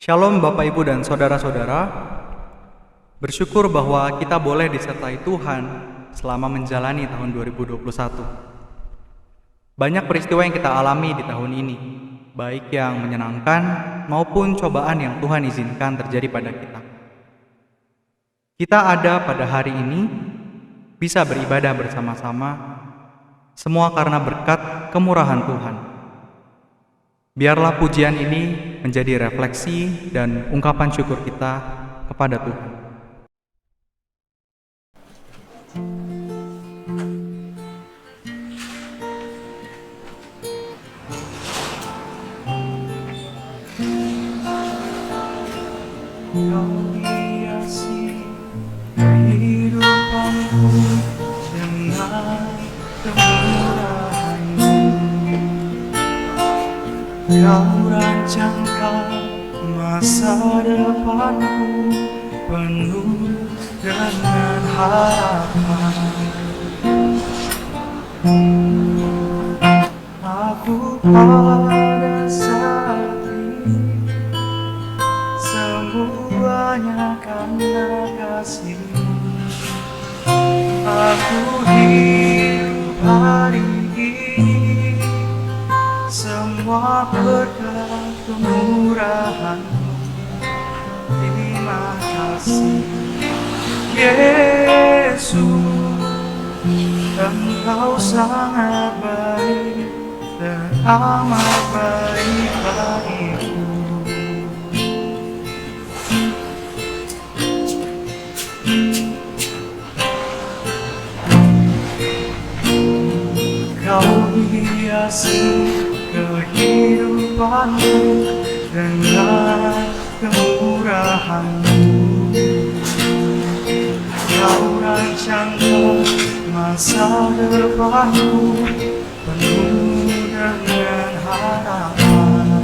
Shalom Bapak Ibu dan Saudara-saudara. Bersyukur bahwa kita boleh disertai Tuhan selama menjalani tahun 2021. Banyak peristiwa yang kita alami di tahun ini, baik yang menyenangkan maupun cobaan yang Tuhan izinkan terjadi pada kita. Kita ada pada hari ini, bisa beribadah bersama-sama, semua karena berkat kemurahan Tuhan. Biarlah pujian ini menjadi refleksi dan ungkapan syukur kita kepada Tuhan. Kau hiasi kehidupanku dengan kemurahan-Mu. Kau rancangkan masa depanku penuh dengan harapan. Aku pada saat ini semuanya karena kasih-Mu. Aku hidup hari ini semua berkat kemurahan-Mu. Terima kasih Yesus, Engkau sangat baik dan amat baik bagiku. Kau hiasi kehidupanku dengan kemurahan-Mu. Kau rancangkan masa depanku penuh dengan harapan.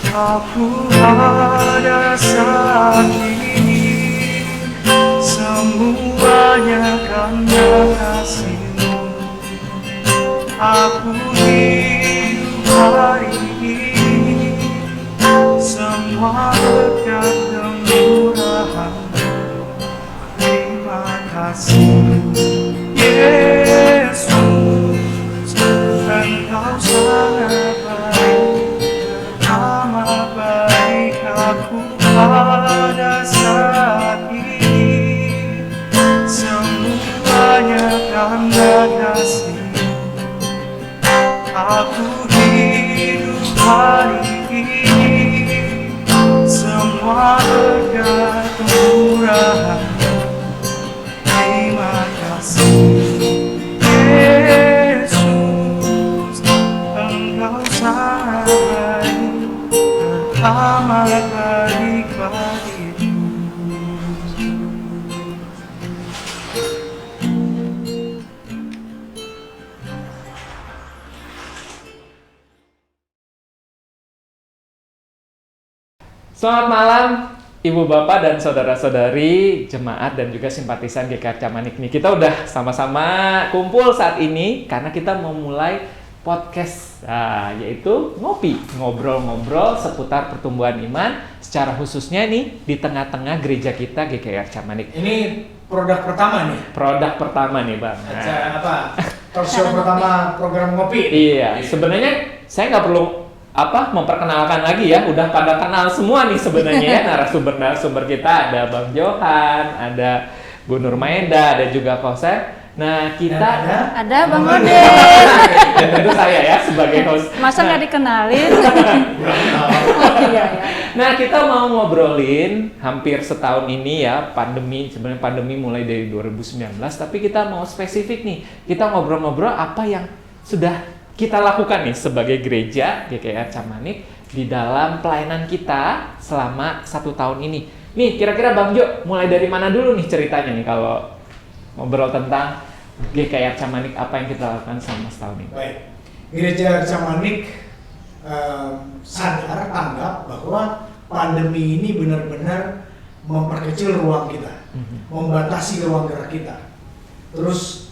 Aku ada saat ini semuanya karena kasih-Mu. Aku hidup hari ini semua berkat kemurahan-Mu. Terima kasih Yesus, Engkau sangat baik dan amat baik. Aku pada saat ini semuanya karena kasih-Mu. Aku hidup hari ini semua berkat kemurahan-Mu. Terima kasih Yesus, Engkau sangat baik dan amat baik bagiku. Selamat malam Ibu Bapak dan Saudara-saudari, jemaat dan juga simpatisan GKR Camanik nih. Kita udah sama-sama kumpul saat ini karena kita mau mulai podcast, yaitu ngobrol-ngobrol seputar pertumbuhan iman, secara khususnya nih di tengah-tengah gereja kita GKR Camanik. Ini produk pertama nih. Produk pertama nih Bang. Acara apa? Talk show pertama program ngopi. Iya, sebenarnya saya nggak perlu memperkenalkan lagi ya, udah pada kenal semua nih sebenarnya ya narasumber kita. Ada Bang Johan, ada Bu Nur Maeda, ada juga Kosep. Nah kita ada Bang Ode. Dan tentu saya ya sebagai host. Masa nggak dikenalin? Iya, ya. Nah kita mau ngobrolin hampir setahun ini ya sebenarnya pandemi mulai dari 2019, tapi kita mau spesifik nih, kita ngobrol-ngobrol apa yang sudah kita lakukan nih sebagai gereja GKR Camanik di dalam pelayanan kita selama 1 tahun ini. Nih kira-kira Bang Jo mulai dari mana dulu nih ceritanya nih kalau ngobrol tentang GKR Camanik, apa yang kita lakukan selama setahun ini? Baik, gereja Camanik sadar, tanggap bahwa pandemi ini benar-benar memperkecil ruang kita, membatasi ruang gerak kita. Terus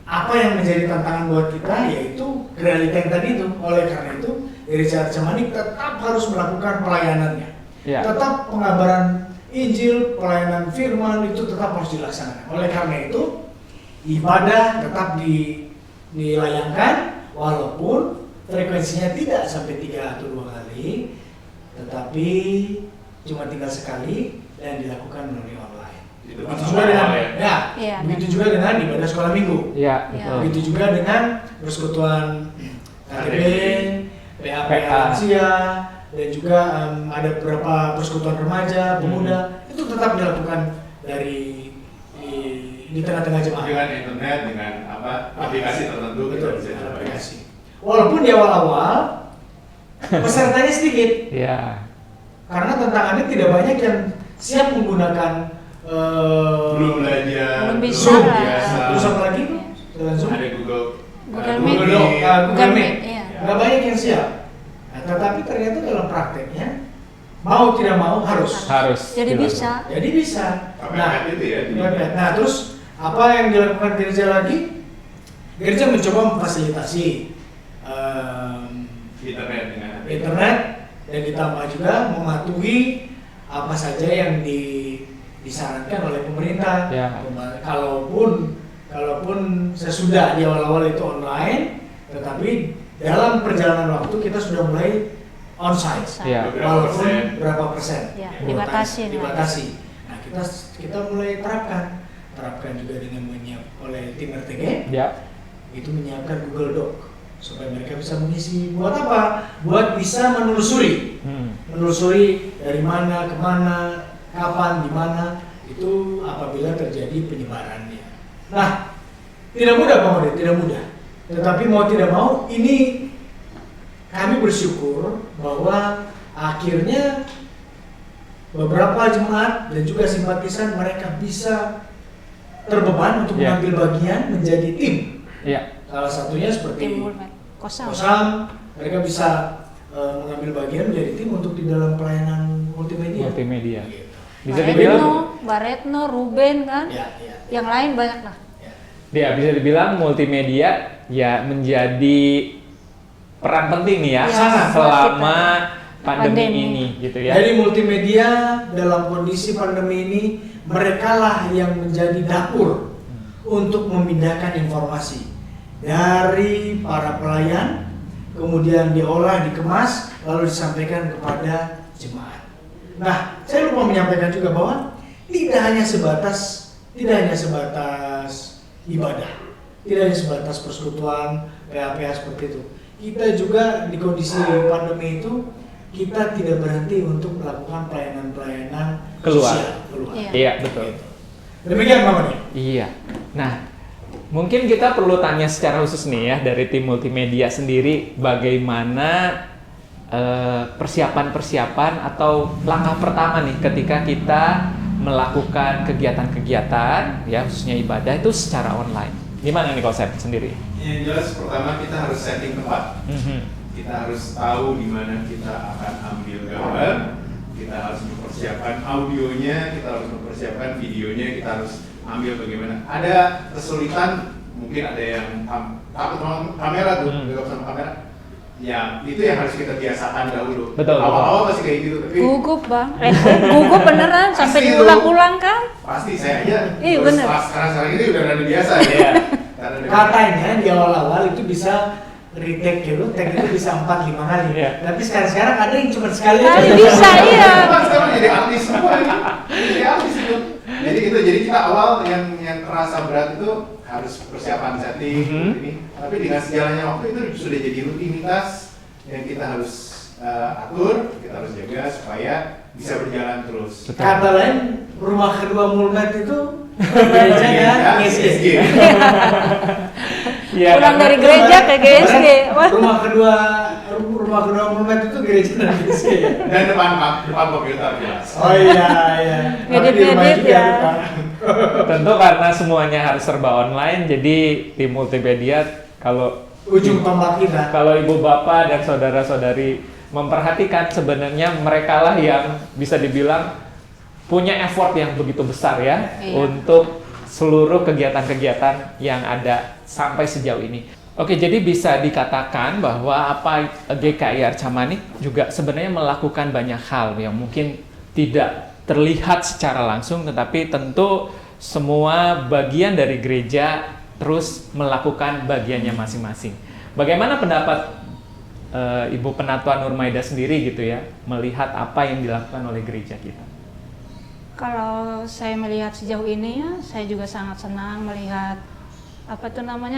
apa apa yang menjadi tantangan buat kita yaitu realita yang tadi itu. Oleh karena itu, Gereja Arca-Manik tetap harus melakukan pelayanannya. Ya. Tetap pengabaran Injil, pelayanan firman itu tetap harus dilaksanakan. Oleh karena itu, ibadah tetap dilayangkan walaupun frekuensinya tidak sampai 3 atau 2 kali, tetapi cuma tinggal sekali dan dilakukan melalui online. Itu Begitu pas juga dengan awal-awal ya. Iya, begitu juga dengan ibadah sekolah minggu. Iya, Ya. betul. Begitu juga dengan persekutuan KTB, PAP PA. lansia, dan juga ada beberapa persekutuan remaja, pemuda, itu tetap dilakukan di tengah-tengah jemaah. Dengan internet, dengan aplikasi tertentu kita Betul, bisa coba. aplikasi. Walaupun di awal-awal pesertanya sedikit, Iya. karena tantangannya tidak banyak yang siap menggunakan Belum belajar, Belum bisa belum lah. biasa. terus apa lagi? Zoom. Ada Google, Google Google Meet. Doc, Google Google Meet. Meet, iya. Nggak banyak yang siap. Nah, tetapi ternyata dalam prakteknya mau tidak mau harus. Harus. Jadi dilakukan. bisa. Jadi bisa. Nah, itu ya. Nah, terus apa yang dilakukan gereja lagi? Gereja mencoba memfasilitasi Internet dengan internet dan ditambah juga mematuhi apa saja yang disarankan oleh pemerintah. Ya. Kalaupun sesudah di awal-awal itu online, tetapi dalam perjalanan waktu kita sudah mulai onsite. Iya. Walaupun berapa persen? Ya, dibatasi. Dibatasi. Nah, kita mulai terapkan juga dengan oleh tim RTG Ya. itu menyiapkan Google Doc supaya mereka bisa mengisi. Buat apa? Buat bisa menelusuri dari mana ke mana, kapan, di mana itu apabila terjadi penyebarannya. Nah, tidak mudah Pak Mode, tidak mudah. Tetapi mau tidak mau ini kami bersyukur bahwa akhirnya beberapa jemaat dan juga simpatisan mereka bisa terbeban untuk Ya. mengambil bagian menjadi tim. Iya. Salah satunya seperti Tim Mulmet. Kosam. mereka bisa mengambil bagian menjadi tim untuk di dalam pelayanan multimedia. Multimedia. Gitu. Bisa Mbak dibilang Retno, Mbak Retno, Ruben kan? Ya, ya. Yang lain banyak lah. dia bisa dibilang multimedia ya menjadi peran penting nih ya, Ya, selama pandemi Pandemi. ini gitu ya. Jadi multimedia dalam kondisi pandemi ini mereka lah yang menjadi dapur untuk memindahkan informasi dari para pelayan, kemudian diolah, dikemas, lalu disampaikan kepada jemaat. Nah, saya lupa menyampaikan juga bahwa tidak hanya sebatas ibadah, tidak hanya sebatas persekutuan, PA-PA seperti itu. Kita juga di kondisi pandemi itu kita tidak berhenti untuk melakukan pelayanan-pelayanan Keluar. sosial keluar. Iya. Iya, betul. Demikian Pak Mani. Iya. Nah, mungkin kita perlu tanya secara khusus nih ya dari tim multimedia sendiri bagaimana persiapan-persiapan atau langkah pertama nih ketika kita melakukan kegiatan-kegiatan ya khususnya ibadah itu secara online. Gimana nih konsep sendiri? Yang jelas pertama kita harus setting tempat. Kita harus tahu di mana kita akan ambil gambar. Kita harus mempersiapkan audionya, kita harus mempersiapkan videonya, kita harus ambil bagaimana. Ada kesulitan, mungkin ada yang takut sama kamera tuh, takut sama kamera. Ya, itu yang harus kita biasakan dahulu. Betul. Awal-awal masih kayak gitu, tapi Gugup bang, gugup beneran sampai Pasti itu. diulang-ulang kan? pasti saya aja. Iya, terus bener. sekarang ini udah rada biasa ya. Karena dengan- Katanya di awal-awal itu bisa retake gitu, take itu bisa 4-5 kali. Iya. Tapi sekarang ada yang cuma sekali Kali aja. bisa, iya. Sekarang jadi artis semua ini. Jadi artis itu. Jadi kita awal yang terasa berat itu harus persiapan setting ini. Tapi dengan sejalannya waktu itu sudah jadi rutinitas yang kita harus atur, kita harus jaga supaya bisa berjalan terus. Betul. Kata lain, rumah kedua Mulmet itu gerejanya GSG. Iya, Pulang karena- dari gereja ke GSG. Wah. Rumah kedua Mulmet itu gereja dan GSG. Dan depan komputer jelas. Oh iya, iya. Tapi di rumah Ngedit-ngedit juga ya. Pak. Tentu karena semuanya harus serba online, jadi tim multimedia Ujung tombak kita. kalau ibu bapak dan saudara-saudari memperhatikan sebenarnya mereka lah yang bisa dibilang punya effort yang begitu besar ya Iya. untuk seluruh kegiatan-kegiatan yang ada sampai sejauh ini. Oke, jadi bisa dikatakan bahwa GKI Arca Manik juga sebenarnya melakukan banyak hal yang mungkin tidak terlihat secara langsung, tetapi tentu semua bagian dari gereja terus melakukan bagiannya masing-masing. Bagaimana pendapat Ibu Penatua Nurmaida sendiri gitu ya, melihat apa yang dilakukan oleh gereja kita? Kalau saya melihat sejauh ini ya, saya juga sangat senang melihat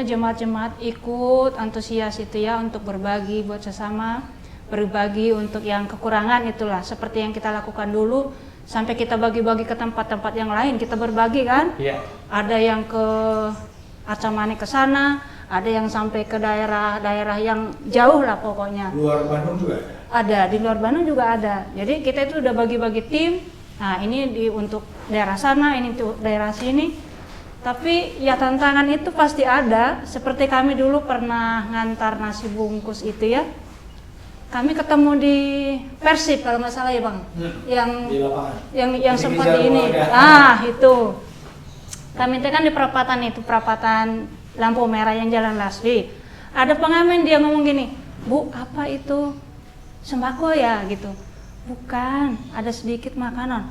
jemaat-jemaat ikut antusias itu ya untuk berbagi buat sesama, berbagi untuk yang kekurangan itulah seperti yang kita lakukan dulu sampai kita bagi-bagi ke tempat-tempat yang lain, kita berbagi kan? Iya. Ada yang ke Arca Manik ke sana, ada yang sampai ke daerah-daerah yang jauh lah pokoknya. Luar Bandung juga ada? Ada, di luar Bandung juga ada. Jadi kita itu udah bagi-bagi tim. Nah ini untuk daerah sana, ini untuk daerah sini. Tapi ya tantangan itu pasti ada. Seperti kami dulu pernah ngantar nasi bungkus itu ya. Kami ketemu di Persib kalau nggak salah ya Bang. Yang di lapangan. Yang seperti ini. Itu. Kami itu kan di perapatan lampu merah yang Jalan Laswi. Ada pengamen dia ngomong gini, "Bu, apa itu? Sembako ya?" gitu. "Bukan, ada sedikit makanan."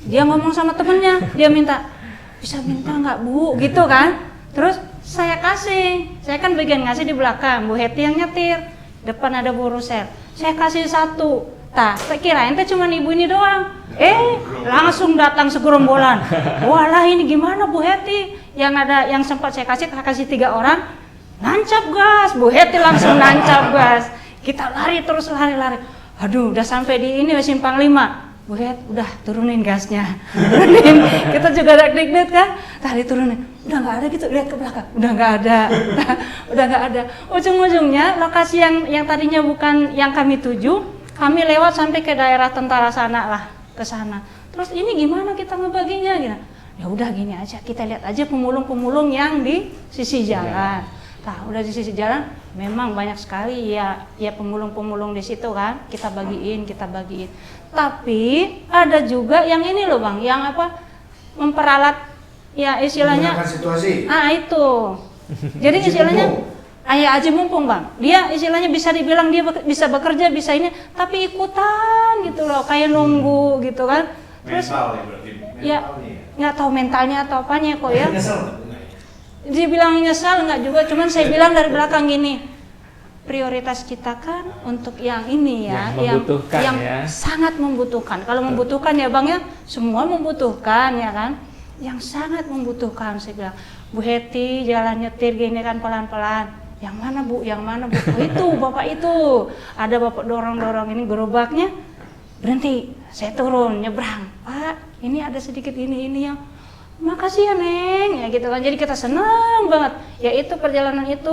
Dia ngomong sama temennya, dia minta, "Bisa minta nggak Bu?" gitu kan. Terus saya kasih, saya kan bagian ngasih di belakang, Bu Heti yang nyetir, depan ada Bu Rusel. Saya kasih satu, saya kirain cuma ibu ini doang. Langsung datang segerombolan. Walah ini gimana Bu Heti? Yang sempat saya kasih 3 orang, nancap gas. Bu Heti langsung nancap gas. Kita lari terus lari. Aduh, udah sampai di ini Simpang 5. Bu Het, udah turunin gasnya. Turunin. Kita juga deg-deg kan? Tadi turunin. Udah nggak ada gitu, lihat ke belakang. Udah nggak ada. Udah nggak ada. Ujung-ujungnya lokasi yang tadinya bukan yang kami tuju, kami lewat sampai ke daerah tentara sana lah, ke sana. Terus ini gimana kita ngebaginya gitu? Ya udah gini aja, kita lihat aja pemulung-pemulung yang di sisi jalan. Nah, udah di sisi jalan memang banyak sekali ya pemulung-pemulung di situ kan, kita bagiin. Tapi ada juga yang ini loh Bang, yang memperalat ya istilahnya situasi. Itu. Jadi istilahnya aji mumpung Bang. Dia istilahnya bisa dibilang dia bisa bekerja, bisa ini, tapi ikutan gitu loh, kayak nunggu gitu kan. Terus Mental ya berarti. Ya, nggak tahu mentalnya atau apanya kok ya. Nyesel. Dia bilang nyesal nggak juga, cuman saya bilang dari belakang gini, prioritas kita kan untuk yang ini ya, yang sangat membutuhkan. Kalau membutuhkan ya Bang ya, semua membutuhkan ya kan. Yang sangat membutuhkan, saya bilang, Bu Heti jalan nyetir gini kan pelan-pelan. Yang mana Bu? Oh, itu Bapak itu. Ada Bapak dorong-dorong ini gerobaknya, berhenti. Saya turun nyebrang. Pak, ini ada sedikit ini yang makasih ya Neng, ya gitu kan. Jadi kita senang banget. Ya itu perjalanan itu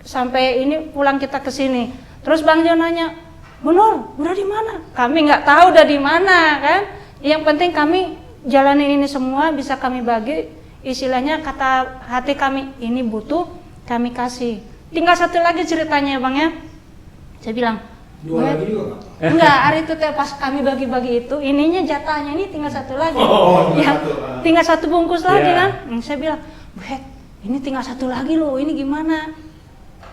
sampai ini pulang kita ke sini. Terus Bang Jo nanya, "Bu Nur, udah di mana?" Kami nggak tahu udah di mana kan. Yang penting kami jalanin ini semua bisa kami bagi. Istilahnya kata hati kami, ini butuh kami kasih. Tinggal satu lagi ceritanya Bang ya. Saya bilang, Dua lagi juga nggak? Enggak, hari itu pas kami bagi-bagi itu, ininya jatahnya ini tinggal satu lagi. Tinggal satu bungkus lagi kan. Saya bilang, Bu Het, ini tinggal satu lagi loh, ini gimana?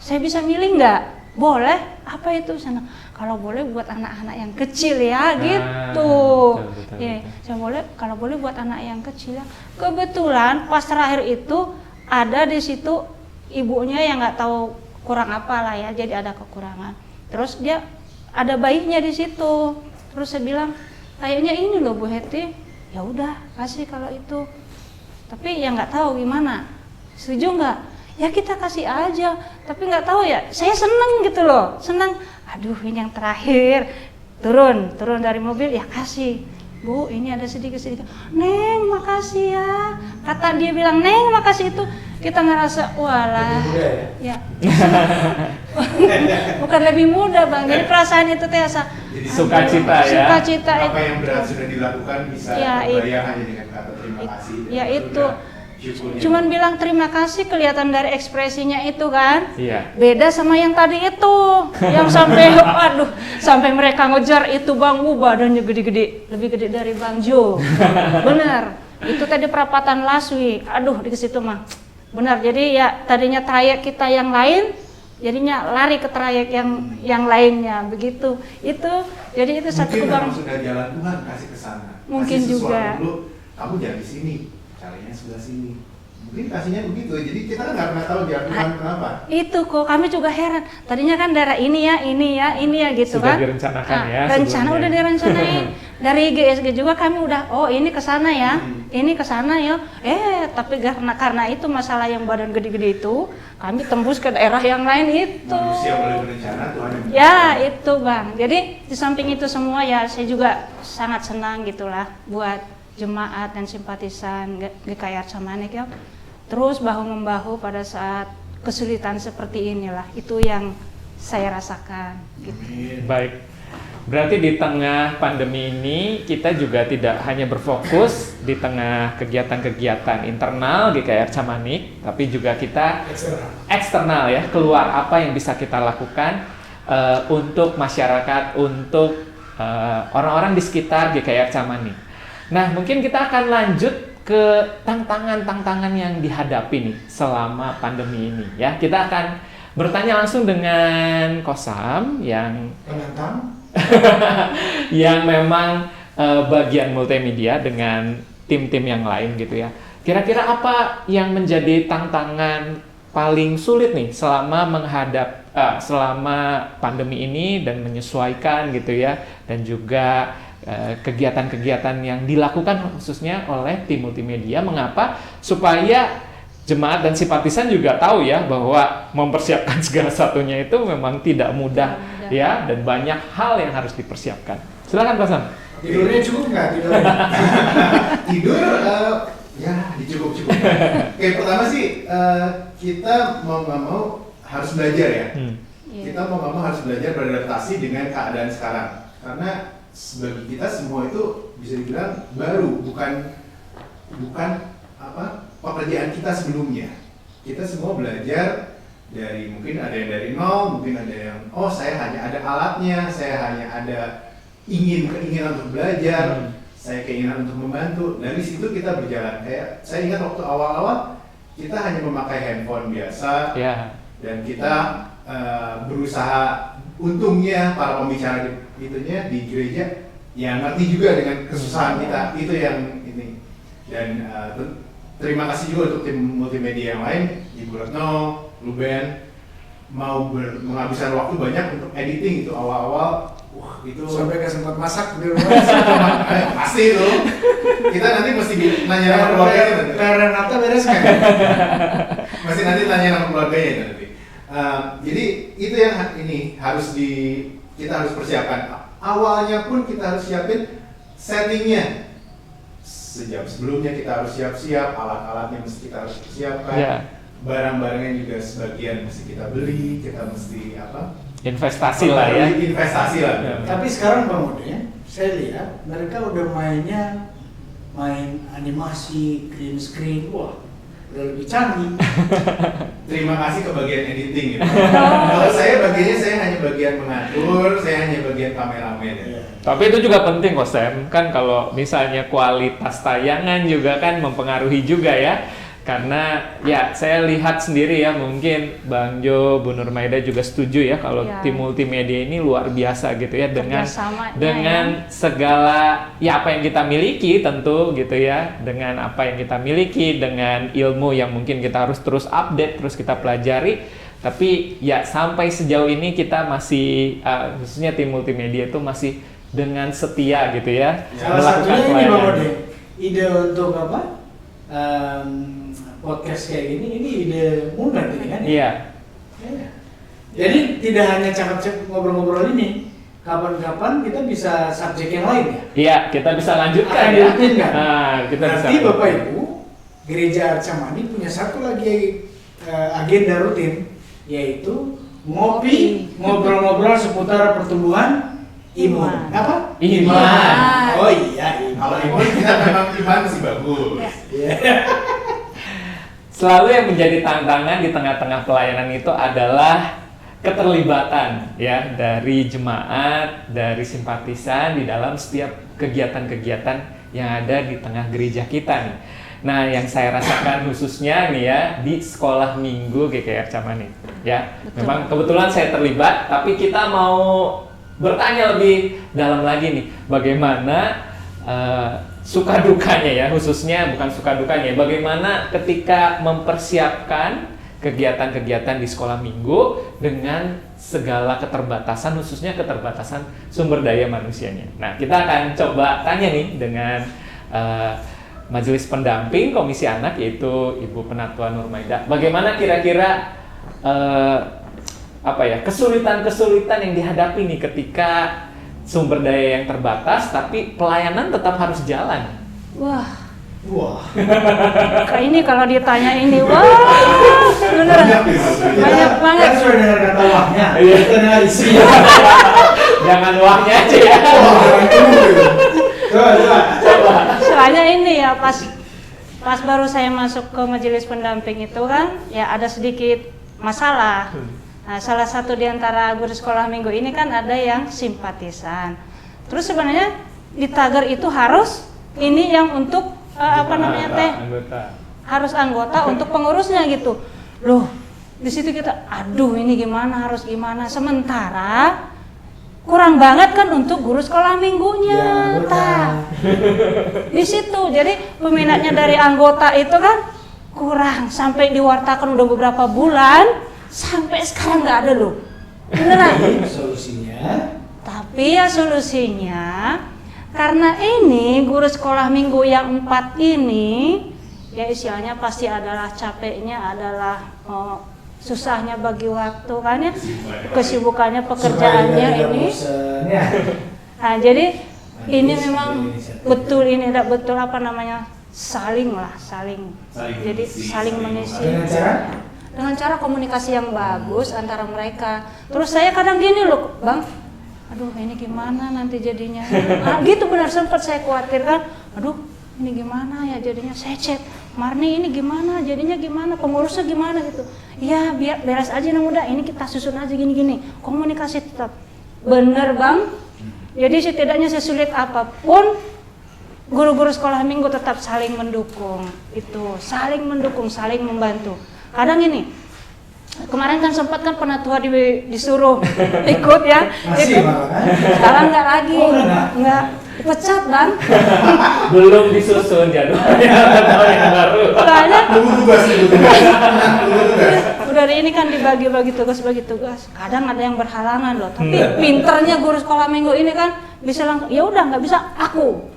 Saya bisa milih nggak? Boleh. Apa itu sana? Kalau boleh buat anak-anak yang kecil ya, gitu. Betul. Ya, kalau boleh buat anak yang kecil ya. Kebetulan pas terakhir itu ada di situ ibunya yang nggak tahu kurang apa lah ya, jadi ada kekurangan. Terus dia ada bayinya di situ. Terus saya bilang, kayaknya ini loh Bu Heti. Ya udah, kasih kalau itu. Tapi ya nggak tahu gimana. Setuju nggak? Ya kita kasih aja. Tapi nggak tahu ya. Saya seneng gitu loh. Seneng. Aduh, ini yang terakhir. Turun dari mobil ya kasih. Bu, ini ada sedikit. Neng, makasih ya. Kata dia bilang, Neng, makasih itu. Kita ngerasa, walah. Ya. Bukan lebih mudah Bang. Jadi perasaan itu sukacita ya. Sukacita Apa yang berat sudah dilakukan bisa terbayar hanya dengan kata terima kasih. Ya itu. Cuman bilang terima kasih kelihatan dari ekspresinya itu kan. Iya. Beda sama yang tadi itu. Yang sampai mereka ngejar itu Bang, badannya gede-gede, lebih gede dari Bang Jo. Bener. Itu tadi perapatan Laswi. Aduh, di situ mah. Benar. Jadi ya tadinya trayek kita yang lain, jadinya lari ke trayek yang lainnya begitu. Jadi itu satu mungkin kebaran. memang sudah jalan Tuhan kasih ke sana. Mungkin kasih sesuatu juga. dulu, kamu jangan di sini, caranya sebelah sini. Mungkin kasihnya begitu. Jadi kita kan nggak pernah tahu jalan Tuhan kenapa. Itu kok kami juga heran. Tadinya kan daerah ini ya gitu Sudah kan. direncanakan ya Rencana sebelumnya. udah direncanain. Dari GSG juga kami udah ini ke sana ya. Ini ke sana ya. Tapi karena itu masalah yang badan gede-gede itu, kami tembus ke daerah yang lain itu. Manusia boleh berencana, Tuhan yang Ya, itu Bang. Jadi di samping itu semua ya saya juga sangat senang gitulah buat jemaat dan simpatisan GKI Arca Manik ya. Terus bahu-membahu pada saat kesulitan seperti inilah. Itu yang saya rasakan gitu. Baik. Berarti di tengah pandemi ini kita juga tidak hanya berfokus di tengah kegiatan-kegiatan internal GKI Arca Manik, tapi juga kita eksternal ya, keluar apa yang bisa kita lakukan untuk masyarakat, untuk orang-orang di sekitar GKI Arca Manik. Nah, mungkin kita akan lanjut ke tantangan-tantangan yang dihadapi nih selama pandemi ini ya. Kita akan bertanya langsung dengan Kosam yang Penantang. yang memang bagian multimedia dengan tim-tim yang lain gitu ya. Kira-kira apa yang menjadi tantangan paling sulit nih selama pandemi ini dan menyesuaikan gitu ya, dan juga kegiatan-kegiatan yang dilakukan khususnya oleh tim multimedia. Mengapa? Supaya jemaat dan simpatisan juga tahu ya bahwa mempersiapkan segala satunya itu memang tidak mudah ya, dan banyak hal yang harus dipersiapkan. Silakan Pak Sam. Tidurnya cukup nggak tidurnya? tidur ya dicukup-cukup. Oke, pertama sih kita mau nggak mau harus belajar ya. Kita mau nggak mau harus belajar beradaptasi dengan keadaan sekarang, karena bagi kita semua itu bisa dibilang baru, bukan pekerjaan kita sebelumnya. Kita semua belajar dari, mungkin ada yang dari nol, mungkin ada yang saya hanya ada alatnya, saya hanya ada keinginan untuk belajar, saya keinginan untuk membantu. Dari situ kita berjalan. Kayak saya ingat waktu awal-awal kita hanya memakai handphone biasa, dan kita berusaha. Untungnya para pembicara itunya di gereja yang ngerti juga dengan kesusahan kita, itu yang ini. Dan terima kasih juga untuk tim multimedia yang lain, Ibu Retno, Ruben, mau menghabiskan waktu banyak untuk editing itu awal-awal. Itu Sampai nggak sempat masak di rumah. pasti itu. Kita nanti mesti nanya sama keluarganya nanti. Renata beres kan? Masih nanti tanya sama keluarganya itu nanti. Jadi itu yang kita harus persiapkan. Awalnya pun kita harus siapin settingnya. Sejam sebelumnya kita harus siap-siap, alat-alatnya mesti kita harus persiapkan. Barang-barangnya juga sebagian mesti kita beli, kita mesti investasi lah ya. Investasi lah. Tapi sekarang Bang Ode, saya lihat mereka udah main animasi, green screen, wah udah lebih canggih. Terima kasih ke bagian editing ya. Kalau saya hanya bagian mengatur, saya hanya bagian kameramen ya. Tapi itu juga penting kok Sam, kan kalau misalnya kualitas tayangan juga kan mempengaruhi juga ya. Karena ya saya lihat sendiri ya, mungkin Bang Jo, Bu Nurmaida juga setuju ya kalau tim multimedia ini luar biasa gitu ya, dengan segala ya apa yang kita miliki tentu gitu ya, dengan apa yang kita miliki, dengan ilmu yang mungkin kita harus terus update, terus kita pelajari. Tapi ya sampai sejauh ini kita masih khususnya tim multimedia itu masih dengan setia gitu ya. Salah satunya ini Bang Ode, ide untuk podcast kayak gini, ini ide Munat ini kan? Iya. Jadi tidak hanya cakap-cakap ngobrol-ngobrol ini, kapan-kapan kita bisa subjek yang lain ya? Iya, kita bisa lanjutkan akan ya. dirutinkan. Kita Nanti bisa Bapak Ibu, Gereja Arca Manik punya satu lagi agenda rutin, yaitu ngopi, ngobrol-ngobrol seputar pertumbuhan iman. Apa? Iman. Oh iya, iman. Kalau iman kita memang iman masih bagus. Selalu yang menjadi tantangan di tengah-tengah pelayanan itu adalah keterlibatan ya dari jemaat, dari simpatisan di dalam setiap kegiatan-kegiatan yang ada di tengah gereja kita nih. Nah, yang saya rasakan khususnya nih ya di sekolah minggu GKR Camani ya. Betul. Memang kebetulan saya terlibat, tapi kita mau bertanya lebih dalam lagi nih, bagaimana suka dukanya ya, khususnya bukan suka dukanya, bagaimana ketika mempersiapkan kegiatan-kegiatan di sekolah minggu dengan segala keterbatasan, khususnya keterbatasan sumber daya manusianya. Nah, kita akan coba tanya nih dengan Majelis Pendamping Komisi Anak, yaitu Ibu Penatua Nurmaida. Bagaimana kira-kira kesulitan-kesulitan yang dihadapi nih ketika sumber daya yang terbatas, tapi pelayanan tetap harus jalan. Wah, Wah. kayak ini kalau ditanya ini, wah, beneran banyak banget. Kan sudah dengar kata wahnya, Iya. kita dengar isinya. Jangan uangnya aja ya. Coba. Soalnya ini ya pas baru saya masuk ke majelis pendamping itu kan, ya ada sedikit masalah. Nah, salah satu di antara guru sekolah minggu ini kan ada yang simpatisan. Terus sebenarnya di tagar itu harus ini yang untuk Anggota. harus anggota untuk pengurusnya gitu. Loh, di situ kita aduh ini gimana, harus gimana. Sementara kurang banget kan untuk guru sekolah minggunya. Ya, anggota. Tah. Di situ. Jadi peminatnya dari anggota itu kan kurang, sampai diwartakan udah beberapa bulan sampai sekarang nggak ada loh. Beneran. Solusinya Tapi ya solusinya, karena ini guru sekolah minggu yang 4 ini, ya istilahnya pasti adalah capeknya, adalah susahnya bagi waktu kan ya, kesibukannya, pekerjaannya supaya ini. tidak bosan, ya. Nah jadi ini Bagus, memang inisiatif. betul ini tidak betul saling. Jadi mengisi, saling saling mengisi. Dengan cara? Dengan cara komunikasi yang bagus antara mereka. Terus saya kadang gini loh, Bang, aduh ini gimana nanti jadinya. Gitu benar, sempat saya khawatir kan, aduh ini gimana ya jadinya. Saya chat, Marni ini gimana, jadinya gimana, pengurusnya gimana gitu. Ya biar beres aja nang muda, ini kita susun aja gini-gini. Komunikasi tetap. Bener Bang. Jadi setidaknya sesulit apapun, guru-guru sekolah minggu tetap saling mendukung. Itu, saling mendukung, saling membantu. Kadang ini, kemarin kan sempat kan penatua disuruh ikut ya. Masih ikut. malah kan? Sekarang nggak lagi, Oh, nggak dipecat Bang. Belum disusun jadwalnya atau yang baru. Soalnya Tunggu tugas. udah ini kan dibagi-bagi tugas. Kadang ada yang berhalangan loh. Tapi pinternya guru sekolah minggu ini kan bisa langsung, ya udah nggak bisa aku.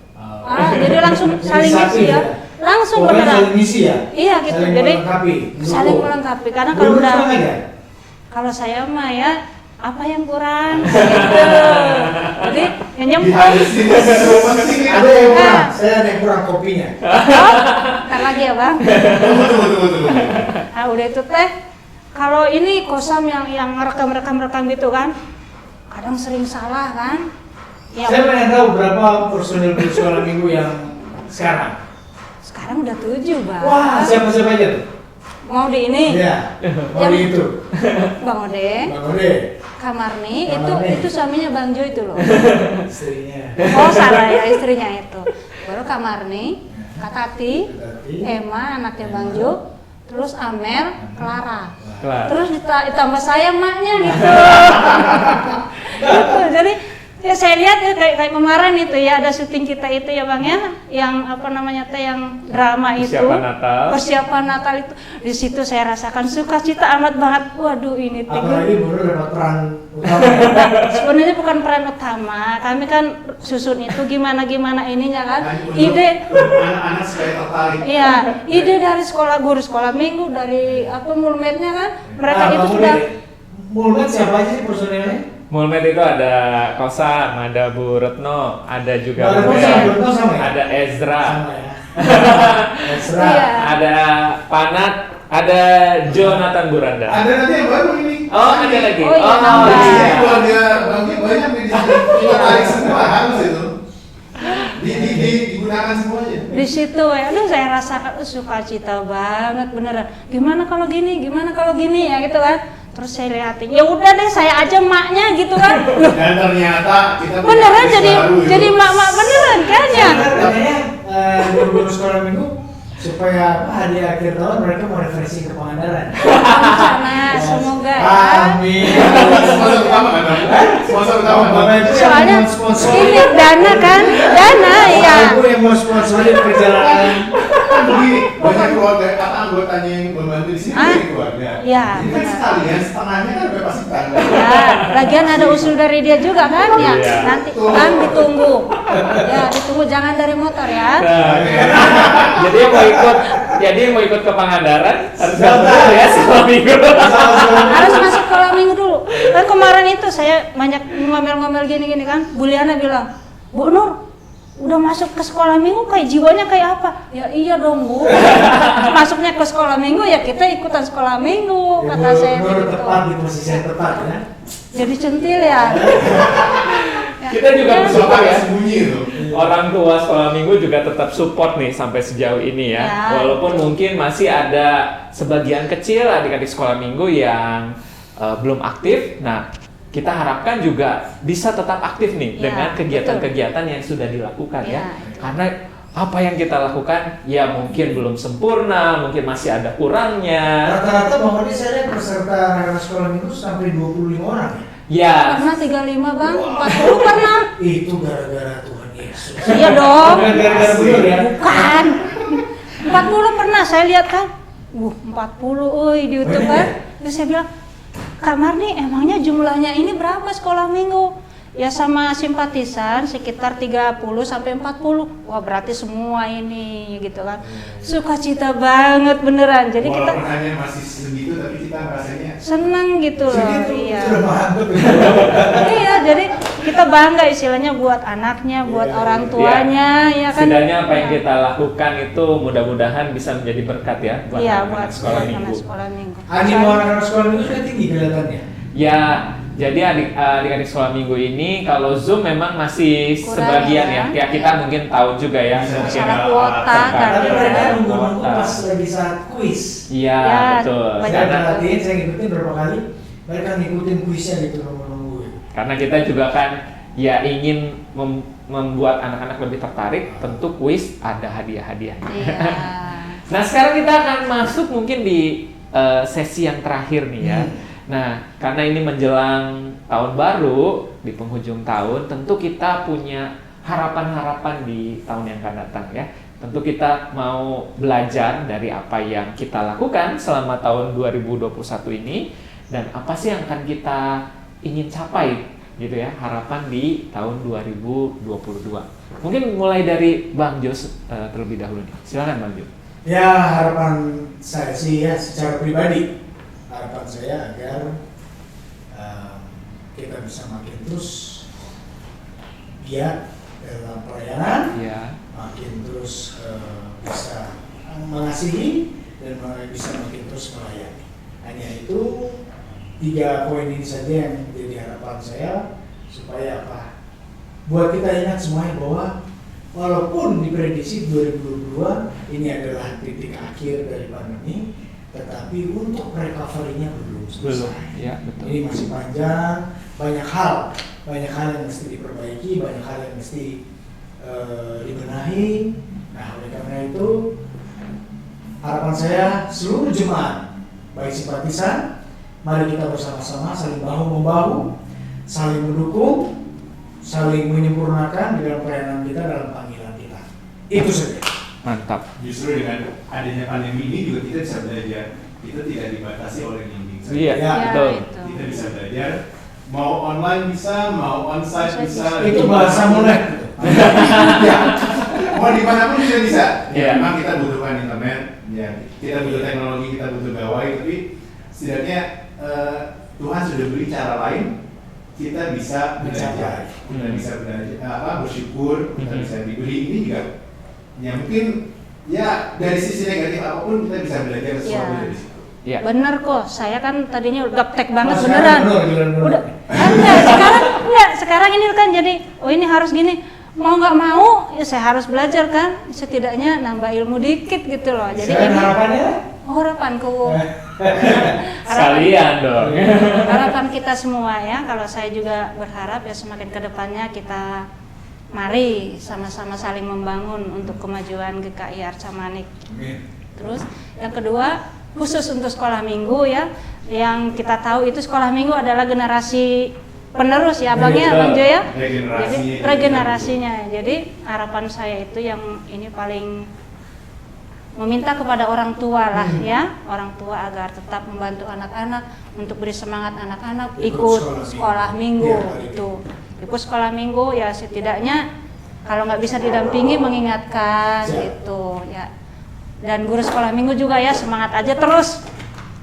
Jadi langsung saling Jadi isi ya. satu Langsung Pokoknya beneran. saling ngisi ya? Iya gitu. Saling Jadi melengkapi, saling mendukung. melengkapi. Karena kalau Guru udah sekolah ada? kalau saya mah ya apa yang kurang gitu. Jadi yang nyemput. Dihabisin semua penting ya. Ada yang kurang, Nah. saya ada yang kurang kopinya. Ntar lagi ya Bang. Tunggu. Nah udah itu teh. Kalau ini kosam yang ngerekam gitu kan, kadang sering salah kan. Ya, Saya pengen tahu berapa personil guru sekolah minggu yang sekarang. sekarang udah 7 Bang. Wah, siapa-siapa aja tuh? Mau di ini, Iya, oh di itu. Bang Ode, Bang Ode, Kamarni, Kamarni. itu suaminya Bang Jo itu loh. istrinya. Oh salah ya, istrinya itu. Baru Kamarni, Kak Tati, Tati, Emma anaknya Bang Jo, terus Amer, Clara. Kelar. Terus ditambah saya maknya gitu. Gitu. Jadi ya saya lihat ya kayak kemarin itu ya ada syuting kita itu ya Bang ya, yang apa namanya teh yang drama itu. Persiapan Natal. Persiapan Natal itu. Di situ saya rasakan sukacita amat banget. Waduh ini teh. apalagi baru dapat peran utama. Ya? Sebenarnya bukan peran utama. Kami kan susun itu gimana ininya kan. Ide Anak-anak supaya tertarik. Iya, ide dari guru sekolah minggu, dari mulmednya kan, mereka Nah, itu Bang sudah Ode, Mulmet siapa aja sih personilnya? Mulmed itu ada Kosam, ada Bu Retno, ada juga Ada Bu Kosam, Ben, Bu Retno sama ya? ada Ezra, Sama ya. Ezra. Iya. ada Panat, ada Jonathan Buranda. Ada nanti yang baru ini. Oh, ada lagi. Oh, iya, nambah. Di sini iya. keluarga Bangki banyak nih di sini. Tertarik semua harus itu. Digunakan semuanya. di situ ya. Aduh saya rasakan sukacita banget beneran. Gimana kalau gini ya gitu kan. Terus saya liatin, ya udah deh saya aja maknya gitu kan. Dan ternyata kita punya Beneran artis jadi baru itu. jadi mak-mak beneran kan ya. Katanya guru-guru sekolah minggu supaya di akhir tahun mereka mau refreshing ke Pangandaran. Rencana semoga ya. Amin. Sponsor utama kan? Bang? Sponsor utama Bang? Bapak Ibu yang Soalnya mau sponsor. ini dana kan, dana ya. Bapak Ibu yang mau sponsorin perjalanan. Kan begini, banyak keluarga atau anggotanya yang membantu di sini Ah, dari keluarga. iya, Jadi kan benar. sekalian setengahnya kan udah pasti tanda. Ya, lagian ada usul dari dia juga kan ya. Iya. Nanti kan ditunggu. Ya, ditunggu jangan dari motor ya. Nah, jadi yang mau ikut ke Pangandaran harus gabung dulu ya sekolah minggu. Harus masuk sekolah minggu dulu. Kan kemarin itu saya banyak ngomel-ngomel gini-gini kan. Bu Liana bilang, Bu Nur, udah masuk ke sekolah minggu kayak jiwanya kayak apa? Ya iya dong Bu. Masuknya ke sekolah minggu ya kita ikutan sekolah minggu kata saya Nur gitu. tepat di posisi yang tepat ya. Jadi centil ya. Kita juga Ya. bersyukur Suka ya. sembunyi itu. Orang tua sekolah minggu juga tetap support nih sampai sejauh ini ya. Ya, Walaupun mungkin masih ada sebagian kecil adik-adik sekolah minggu yang belum aktif. Nah, kita harapkan juga bisa tetap aktif nih Ya, dengan kegiatan-kegiatan yang sudah dilakukan ya. Ya. Karena apa yang kita lakukan ya mungkin belum sempurna, mungkin masih ada kurangnya. Rata-rata Bang Odi saya lihat peserta anak sekolah minggu sampai 25 orang ya. Ya, Pernah 35 Bang, 40 pernah. Itu gara-gara Tuhan Yesus. Iya dong. Bukan gara-gara bener ya. Bukan. 40 pernah saya lihat kan. 40 di YouTube kan. Terus saya bilang, Kak Marni emangnya jumlahnya ini berapa sekolah minggu? Ya sama simpatisan sekitar 30 sampai 40. Wah, berarti semua ini gitu kan. Sukacita banget beneran. Jadi kita Walaupun hanya masih segitu tapi kita rasanya seneng gitu loh. Segitu Iya. sudah mantap ya. Iya, jadi kita bangga istilahnya buat anaknya, buat Iya, orang iya. tuanya, ya kan? setidaknya apa yang Iya. kita lakukan itu mudah-mudahan bisa menjadi berkat ya buat Iya, anak-anak buat sekolah anak minggu. sekolah minggu. Animo anak-anak sekolah minggu sudah tinggi kelihatannya. Ya, jadi adik-adik sekolah minggu ini kalau Zoom memang masih Kurang sebagian ya. ya. Kita mungkin tahu juga ya. Bisa Mungkin Masalah kuota terkait kan, Tapi ya. mereka dengan nunggu-nunggu kuota. pas lagi saat kuis. Iya, Ya, betul. banyak Saya Karena, perhatiin, saya ngikutin berapa kali. Mereka ngikutin kuisnya gitu nunggu-nunggu. karena kita juga kan ya ingin membuat anak-anak lebih tertarik, tentu kuis ada hadiah-hadiahnya. Iya. Nah, sekarang kita akan masuk mungkin di sesi yang terakhir nih ya. Nah, karena ini menjelang tahun baru, di penghujung tahun, tentu kita punya harapan-harapan di tahun yang akan datang ya. Tentu kita mau belajar dari apa yang kita lakukan selama tahun 2021 ini dan apa sih yang akan kita ingin capai gitu ya, harapan di tahun 2022. Mungkin mulai dari Bang Jos terlebih dahulu nih. Silakan Bang Jos. Ya, harapan saya sih ya secara pribadi, harapan saya agar kita bisa makin terus giat dalam pelayanan, Iya. makin terus bisa mengasihi dan bisa makin terus melayani. Hanya itu 3 poin ini saja yang menjadi harapan saya supaya apa? Buat kita ingat semuanya bahwa walaupun diprediksi 2022 ini adalah titik akhir dari pandemi, tetapi untuk recovery-nya belum Belum, selesai. ya betul. Ini masih panjang, banyak hal yang mesti diperbaiki, banyak hal yang mesti dibenahi. Nah, oleh karena itu harapan saya seluruh jemaat, baik simpatisan, mari kita bersama-sama saling bahu-membahu, saling mendukung, saling menyempurnakan di dalam pelayanan kita, dalam panggilan kita. Itu saja. Mantap. justru dengan adanya pandemi ini juga kita bisa belajar. Kita tidak dibatasi oleh dinding saja. Iya, Ya, betul. itu. Kita bisa belajar, mau online bisa, mau onsite bisa. Itu bahasa mulai. Ya, mau dimanapun bisa bisa. Iya. Ya, memang kita butuhkan internet, ya, kita butuh teknologi, kita butuh gawai, tapi setidaknya Tuhan sudah beri cara lain. Kita bisa belajar, kita bisa belajar, bersyukur, kita Mhm. bisa diberi ini juga. Ya mungkin ya dari sisi negatif apapun kita bisa belajar sesuatu Ya. dari situ. Iya. Bener kok, saya kan tadinya gaptek banget Mas, beneran. giliran bener. Udah, sekarang ini kan jadi, oh ini harus gini. Mau nggak mau, ya saya harus belajar kan. Setidaknya nambah ilmu dikit gitu loh. Jadi Sekarang ini harapannya harapanku. Sekalian dong. Harapan kita semua ya, kalau saya juga berharap ya semakin ke depannya kita mari sama-sama saling membangun untuk kemajuan GKI Arca Manik. Terus yang kedua, khusus untuk sekolah minggu ya, yang kita tahu itu sekolah minggu adalah generasi penerus ya abangnya Bang Jo ya. Jadi regenerasinya. Jadi harapan saya itu yang ini paling meminta kepada orang tua lah ya, orang tua agar tetap membantu anak-anak untuk beri semangat anak-anak ikut sekolah minggu itu. Ikut sekolah minggu ya setidaknya kalau nggak bisa didampingi mengingatkan gitu ya. Dan guru sekolah minggu juga ya semangat aja terus.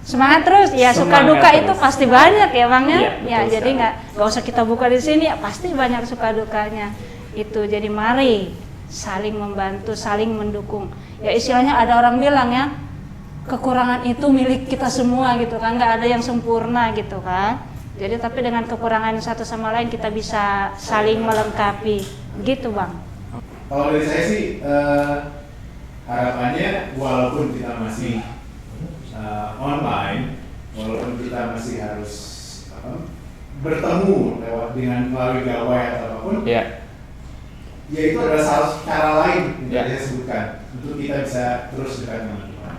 Semangat terus ya, suka duka terus. Itu pasti banyak ya Bang ya. Ya jadi nggak usah kita buka di sini ya, pasti banyak suka dukanya. Itu jadi mari saling membantu, saling mendukung. Ya istilahnya ada orang bilang ya, kekurangan itu milik kita semua gitu kan, nggak ada yang sempurna gitu kan. Jadi tapi dengan kekurangan satu sama lain kita bisa saling melengkapi, gitu Bang. Kalau dari saya sih harapannya walaupun kita masih online, walaupun kita masih harus bertemu lewat dengan melalui gawai atau apapun, ya itu adalah salah cara lain yang saya sebutkan untuk kita bisa terus dekat dengan Tuhan.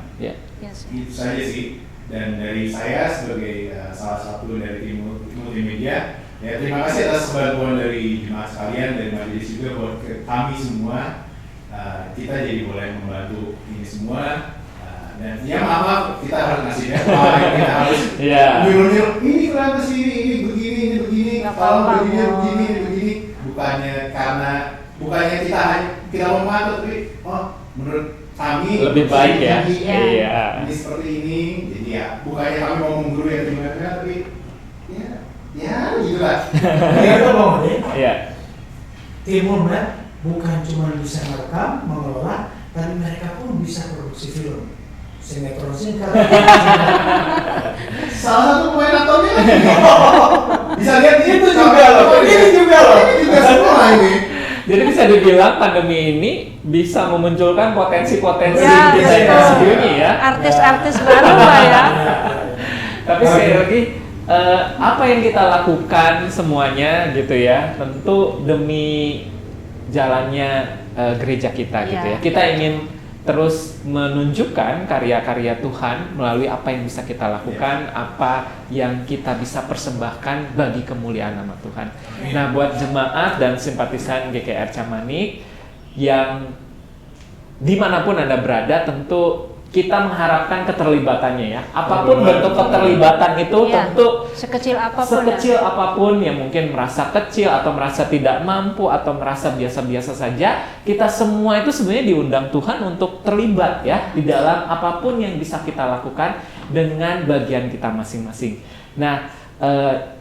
Itu saja sih. Dan dari saya sebagai salah satu dari tim multimedia, ya terima kasih atas bantuan dari jemaat sekalian, dari majelis juga buat kami semua. Kita jadi boleh membantu ini semua. Dan ya maaf kita harus ngasih deadline, kita harus nyuruh ini kenapa sih ini begini, kalau begini, bukannya kita mau memantau, tapi menurut kami lebih baik ya. Ini seperti ini, jadi ya bukannya kami mau menggurui yang gimana, tapi ya gitulah. Kita mau deh. Tim Mulmet bukan cuma bisa merekam, mengelola, tapi mereka pun bisa produksi film. Sinetron singkat. Salah satu pemain aktornya lagi. Bisa lihat itu juga loh. Ini juga semua ini. Jadi bisa dibilang pandemi ini bisa memunculkan potensi-potensi ya, desainer sendiri ya. Artis-artis baru lah ya. Tapi sekali lagi apa yang kita lakukan semuanya gitu ya, tentu demi jalannya gereja kita gitu ya. Kita ingin terus menunjukkan karya-karya Tuhan melalui apa yang bisa kita lakukan, apa yang kita bisa persembahkan bagi kemuliaan nama Tuhan. Nah, buat jemaat dan simpatisan GKI Arca Manik yang dimanapun Anda berada, tentu kita mengharapkan keterlibatannya ya. Apapun bentuk keterlibatan itu tentu sekecil apapun yang mungkin merasa kecil atau merasa tidak mampu atau merasa biasa-biasa saja, kita semua itu sebenarnya diundang Tuhan untuk terlibat ya di dalam apapun yang bisa kita lakukan dengan bagian kita masing-masing. Nah,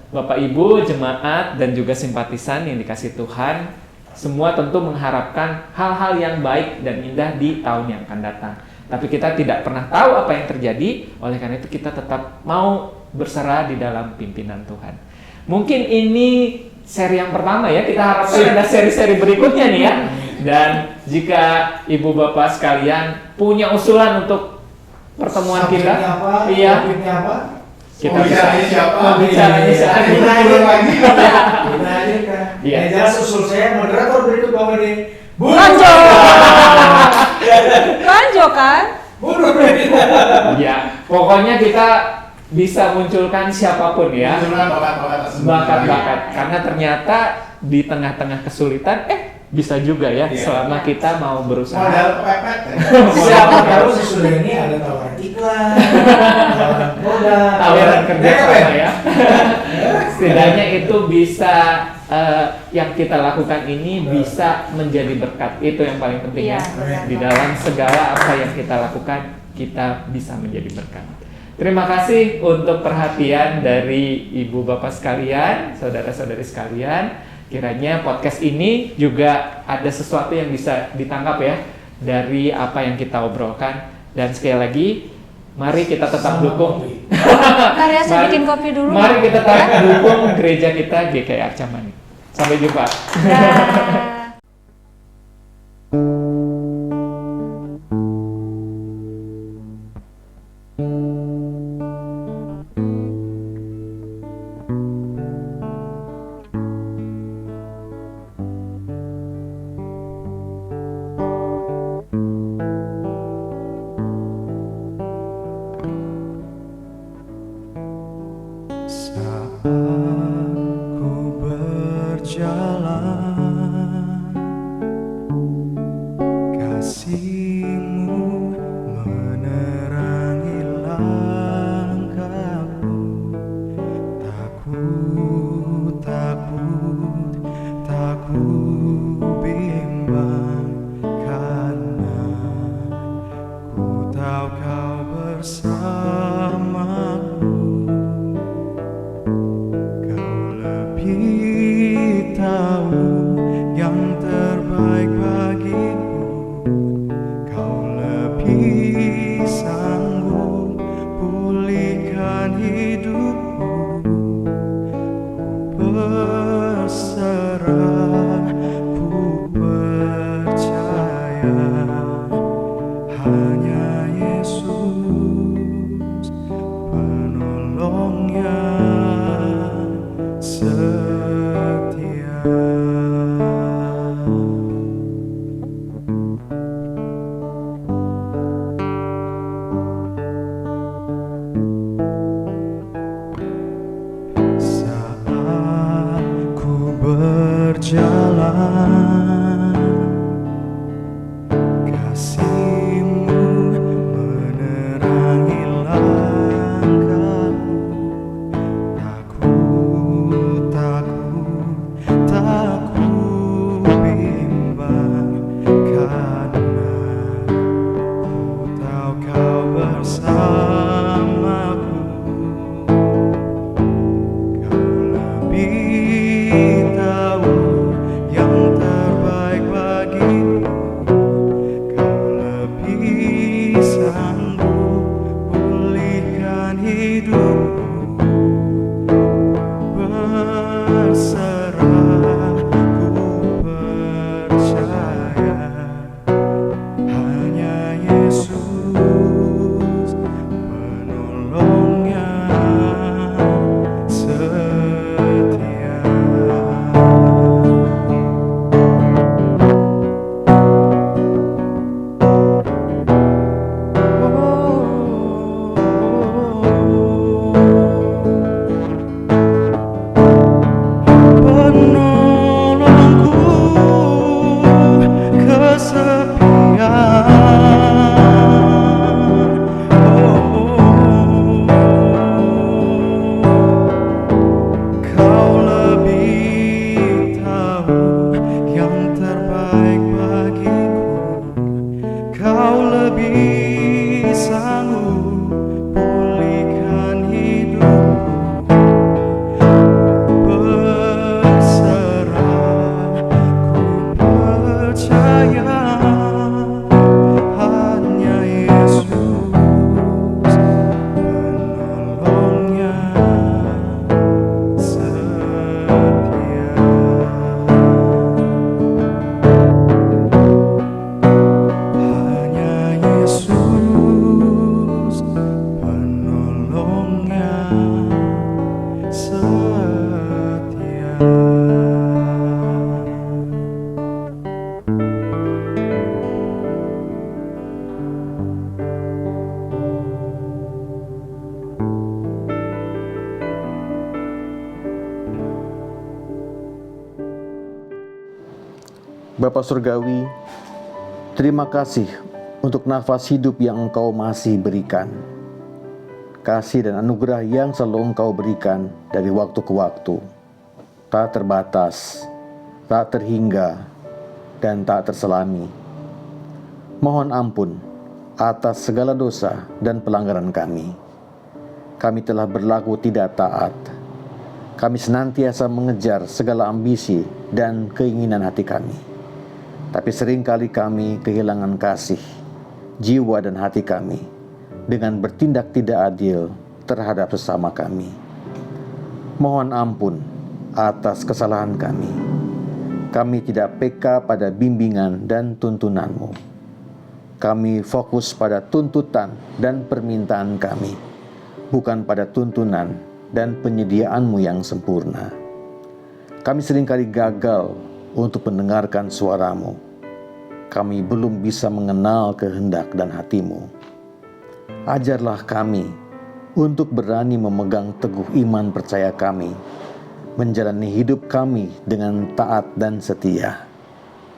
Bapak Ibu, jemaat dan juga simpatisan yang dikasih Tuhan, semua tentu mengharapkan hal-hal yang baik dan indah di tahun yang akan datang. Tapi kita tidak pernah tahu apa yang terjadi, oleh karena itu kita tetap mau berserah di dalam pimpinan Tuhan. Mungkin ini seri yang pertama ya, kita harapkan ada seri-seri berikutnya nih ya. Dan jika Ibu Bapak sekalian punya usulan untuk pertemuan kita, kita bicaranya siapa? Bicaranya siapa? Yang jelas usul saya moderator berikut Bapak nih. Lanjut kan? Ya, pokoknya kita bisa munculkan siapapun ya. Munculkan bakat-bakat. Karena ternyata di tengah-tengah kesulitan, bisa juga ya, selama kita mau berusaha. Modal kepepet. Siapa tahu sesudah ini ada tawaran iklan, tawaran modal, tawaran kerja sama ya. Setidaknya itu bisa yang kita lakukan ini bisa menjadi berkat. Itu yang paling penting ya. Di dalam segala apa yang kita lakukan, kita bisa menjadi berkat. Terima kasih untuk perhatian dari Ibu Bapak sekalian, saudara-saudari sekalian. Kiranya podcast ini juga ada sesuatu yang bisa ditangkap ya dari apa yang kita obrolkan. Dan sekali lagi, mari kita tetap dukung. Karya saya bikin kopi dulu. Mari kita tetap dukung gereja kita GKI Arca Manik. Sampai jumpa. Saat ku berjalan, kasih-Mu menerangi langkahku. Takut, takut, tak ku bimbang, karena ku tahu Kau bersamaku. Kau lebih tahu yang terbaik bagiku. Kau lebih sanggup pulihkan hidupku. Ku berserah, ku percaya, hanya Yesus penolongnya setia. Saat ku berjalan, kasih-Mu menerangi langkahku. Takut, takut, tak ku bimbang, karena ku tahu Kau bersamaku. Kau lebih tahu yang terbaik bagiku. Kau lebih sanggup pulihkan hidupku. Berserah, ku percaya, hanya Yesus penolongnya setia. Penolongku kesepian. Kau lebih tahu yang terbaik bagiku. Kau lebih sanggup pulihkan hidupku. Berserah, ku percaya, hanya Yesus penolongnya setia. Hanya Yesus penolongnya setia. Bapa Surgawi, terima kasih untuk nafas hidup yang Engkau masih berikan. Kasih dan anugerah yang selalu Engkau berikan dari waktu ke waktu. Tak terbatas, tak terhingga, dan tak terselami. Mohon ampun atas segala dosa dan pelanggaran kami. Kami telah berlaku tidak taat. Kami senantiasa mengejar segala ambisi dan keinginan hati kami. Tapi seringkali kami kehilangan kasih, jiwa dan hati kami dengan bertindak tidak adil terhadap sesama kami. Mohon ampun atas kesalahan kami. Kami tidak peka pada bimbingan dan tuntunan-Mu. kami fokus pada tuntutan dan permintaan kami, bukan pada tuntunan dan penyediaan-Mu yang sempurna. Kami seringkali gagal untuk mendengarkan suara-Mu. Kami belum bisa mengenal kehendak dan hati-Mu. Ajarlah kami untuk berani memegang teguh iman percaya kami, menjalani hidup kami dengan taat dan setia,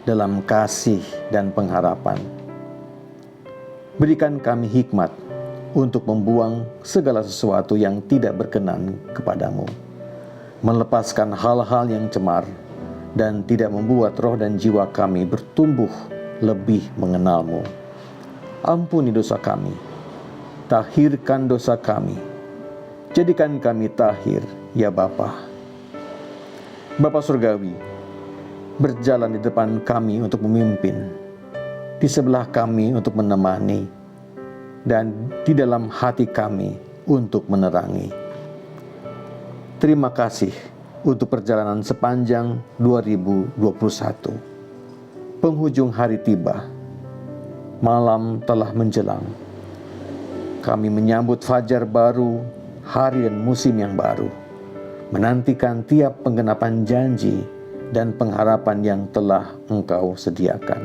dalam kasih dan pengharapan. Berikan kami hikmat untuk membuang segala sesuatu yang tidak berkenan kepadamu, melepaskan hal-hal yang cemar, dan tidak membuat roh dan jiwa kami bertumbuh lebih mengenalmu. Ampuni dosa kami, tahirkan dosa kami, jadikan kami tahir, ya Bapa. Bapa Surgawi, berjalan di depan kami untuk memimpin, di sebelah kami untuk menemani, dan di dalam hati kami untuk menerangi. Terima kasih untuk perjalanan sepanjang 2021. Penghujung hari tiba, malam telah menjelang. Kami menyambut fajar baru, hari dan musim yang baru, menantikan tiap penggenapan janji dan pengharapan yang telah Engkau sediakan.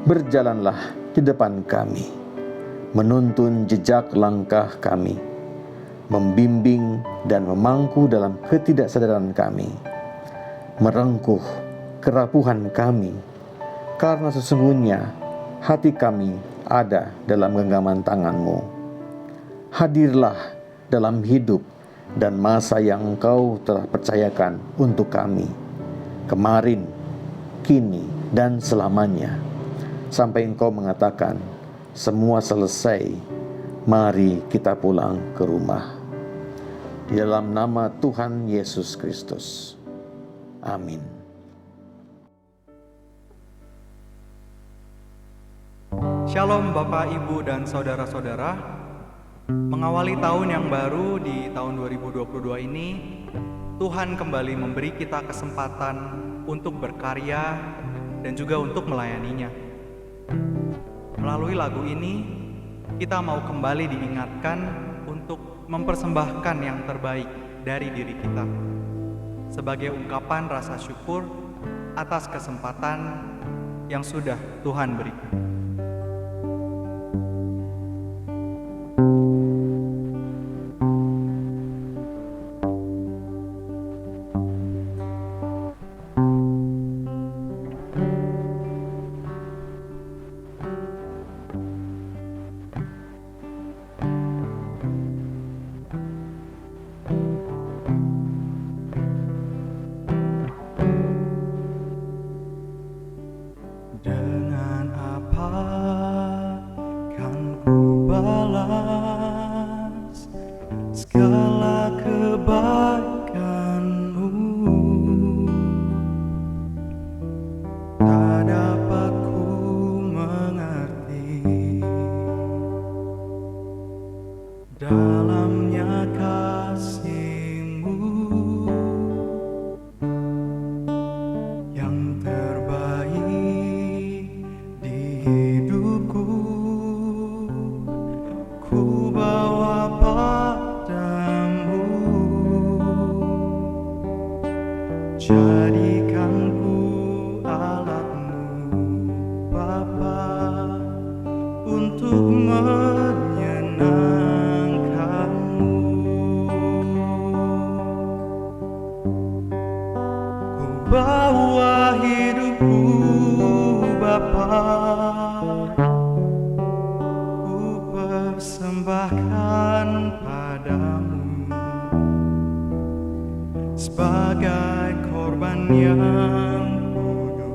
Berjalanlah di depan kami, menuntun jejak langkah kami, membimbing dan memangku dalam ketidaksadaran kami, merengkuh kerapuhan kami, karena sesungguhnya hati kami ada dalam genggaman tangan-Mu. Hadirlah dalam hidup dan masa yang Engkau telah percayakan untuk kami, kemarin, kini, dan selamanya, sampai Engkau mengatakan, semua selesai, mari kita pulang ke rumah. Di dalam nama Tuhan Yesus Kristus. Amin. Shalom Bapak, Ibu, dan saudara-saudara. Mengawali tahun yang baru di tahun 2022 ini, Tuhan kembali memberi kita kesempatan untuk berkarya dan juga untuk melayaninya. Melalui lagu ini, kita mau kembali diingatkan untuk mempersembahkan yang terbaik dari diri kita sebagai ungkapan rasa syukur atas kesempatan yang sudah Tuhan berikan. Dengan apa kan ku balas segala kebaikan-Mu? Tak dapat ku mengerti dalamnya kasih-Mu yang terbaik di hidupku. Ku bawa padamu, jadikan ku alat-Mu Bapa untuk menyenangkan-Mu. Ku bawa hidupku Bapa, ku persembahkan padamu sebagai korban yang kudus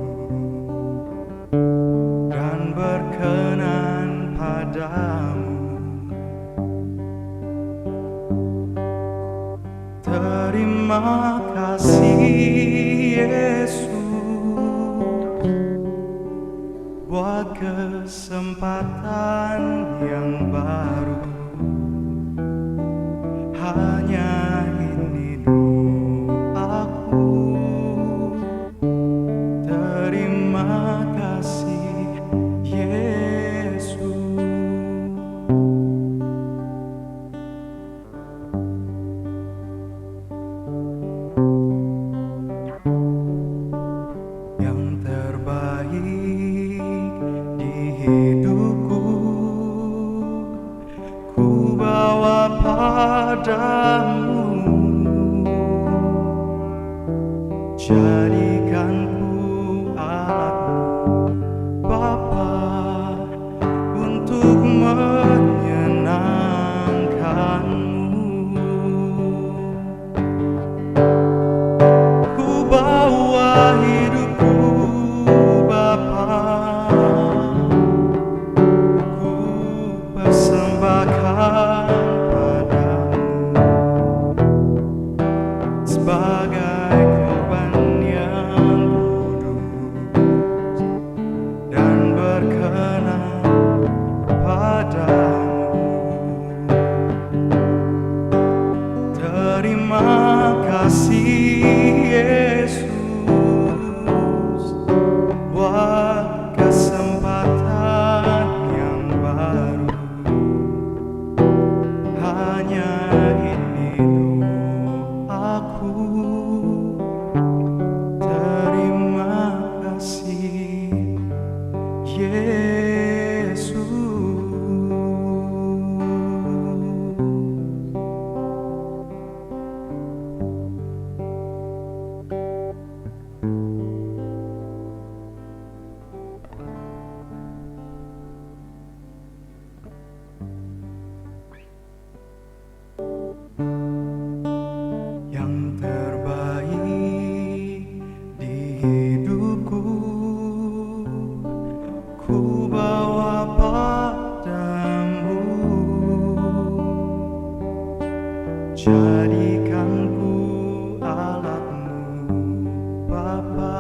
dan berkenan padamu. Terima kasih Yesus buat kesempatan yang baru. Hanya ini doaku. Terima kasih Yesus. padamu, jadikan ku alatmu Bapa untuk menyenangkanmu. Ku bawa hidupku Bapa, ku persembahkan padamu sebagai korban yang kudus dan berkenan padamu. Terima kasih Yesus buat kesempatan yang baru. Hanya ini doaku. Terima kasih Yesus. Yang terbaik di hidupku ku bawa padamu, jadikan ku alatmu Bapa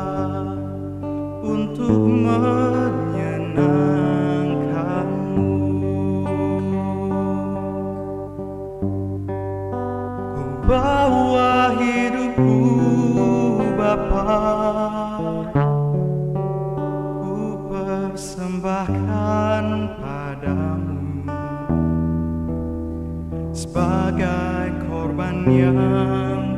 untuk menyenangkanmu. Ku bawa hidupku Bapa, ku persembahkan padamu sebagai korban yang